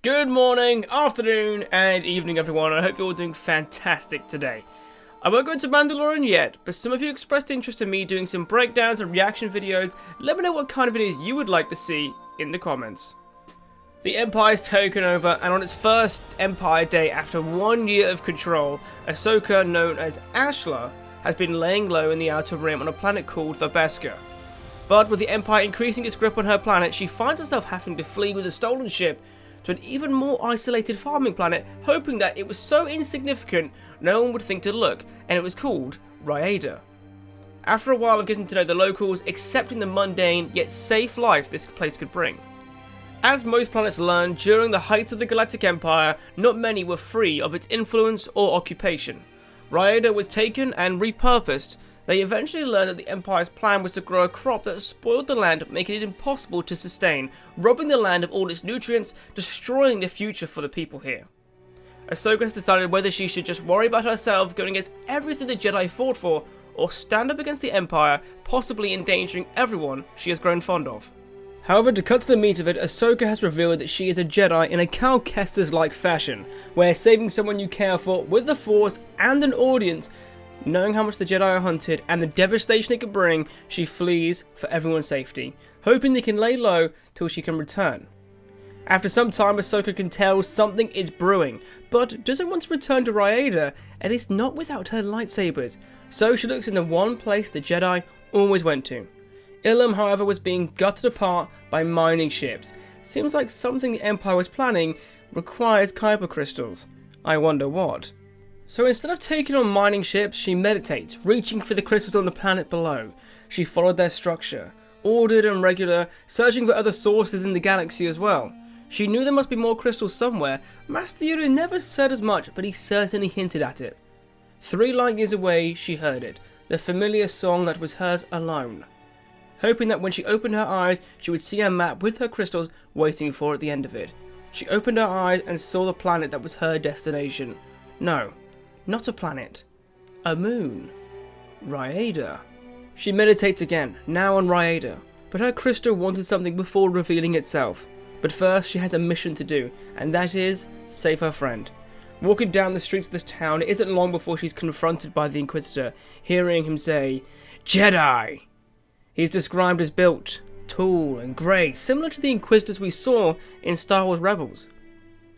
Good morning, afternoon, and evening everyone. I hope you're all doing fantastic today. I won't go into Mandalorian yet, but some of you expressed interest in me doing some breakdowns and reaction videos. Let me know what kind of videos you would like to see in the comments. The Empire's taken over, and on its first Empire Day after 1 year of control, Ahsoka, known as Ashla, has been laying low in the Outer Rim on a planet called the Beskar. But with the Empire increasing its grip on her planet, she finds herself having to flee with a stolen ship to an even more isolated farming planet, hoping that it was so insignificant no one would think to look, and it was called Rhyada. After a while of getting to know the locals, accepting the mundane yet safe life this place could bring. As most planets learned, during the height of the Galactic Empire, not many were free of its influence or occupation. Rhyada was taken and repurposed. They eventually learned that the Empire's plan was to grow a crop that spoiled the land, making it impossible to sustain, robbing the land of all its nutrients, destroying the future for the people here. Ahsoka has decided whether she should just worry about herself, going against everything the Jedi fought for, or stand up against the Empire, possibly endangering everyone she has grown fond of. However, to cut to the meat of it, Ahsoka has revealed that she is a Jedi in a Cal Kestis-like fashion, where saving someone you care for with the Force and an audience, knowing how much the Jedi are hunted and the devastation it could bring, she flees for everyone's safety, hoping they can lay low till she can return. After some time, Ahsoka can tell something is brewing, but doesn't want to return to Rhyada, at least not without her lightsabers, so she looks in the one place the Jedi always went to. Ilum, however, was being gutted apart by mining ships. Seems like something the Empire was planning requires kyber crystals. I wonder what. So instead of taking on mining ships, she meditates, reaching for the crystals on the planet below. She followed their structure, ordered and regular, searching for other sources in the galaxy as well. She knew there must be more crystals somewhere. Master Yoda never said as much, but he certainly hinted at it. 3 light years away, she heard it, the familiar song that was hers alone. Hoping that when she opened her eyes, she would see a map with her crystals waiting for at the end of it. She opened her eyes and saw the planet that was her destination. No, not a planet. A moon. Rhyada. She meditates again, now on Rhyada, but her crystal wanted something before revealing itself. But first, she has a mission to do, and that is save her friend. Walking down the streets of this town, it isn't long before she's confronted by the Inquisitor, hearing him say, "Jedi!" He's described as built, tall and grey, similar to the Inquisitors we saw in Star Wars Rebels.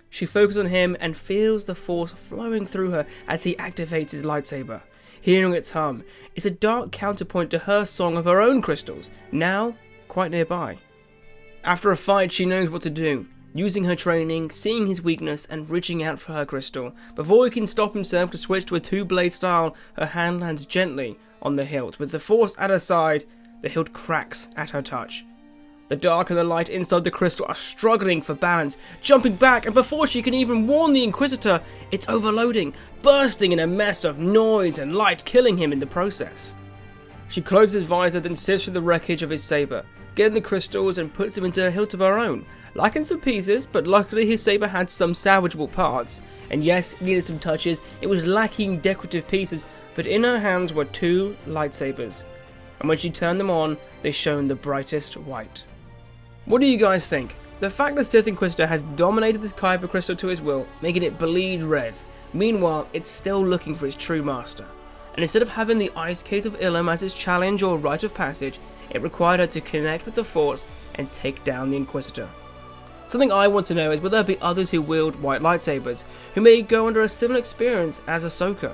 She focuses on him and feels the Force flowing through her as he activates his lightsaber. Hearing its hum, it's a dark counterpoint to her song of her own crystals, now quite nearby. After a fight, she knows what to do, using her training, seeing his weakness and reaching out for her crystal. Before he can stop himself to switch to a 2-blade style, her hand lands gently on the hilt. With the Force at her side, the hilt cracks at her touch. The dark and the light inside the crystal are struggling for balance, jumping back, and before she can even warn the Inquisitor, it's overloading, bursting in a mess of noise and light, killing him in the process. She closes his visor, then sifts through the wreckage of his saber, getting the crystals and puts them into a hilt of her own. Lacking some pieces, but luckily his saber had some salvageable parts. And yes, it needed some touches, it was lacking decorative pieces, but in her hands were 2 lightsabers. And when she turned them on, they shone the brightest white. What do you guys think? The fact that Sith Inquisitor has dominated this kyber crystal to his will, making it bleed red. Meanwhile, it's still looking for its true master. And instead of having the ice case of Ilum as its challenge or rite of passage, it required her to connect with the Force and take down the Inquisitor. Something I want to know is will there be others who wield white lightsabers, who may go under a similar experience as Ahsoka?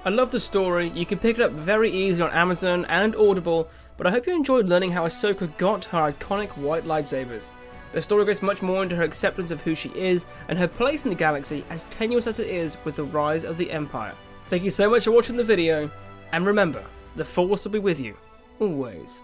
I love the story. You can pick it up very easily on Amazon and Audible, but I hope you enjoyed learning how Ahsoka got her iconic white lightsabers. The story goes much more into her acceptance of who she is and her place in the galaxy, as tenuous as it is with the rise of the Empire. Thank you so much for watching the video, and remember, the Force will be with you, always.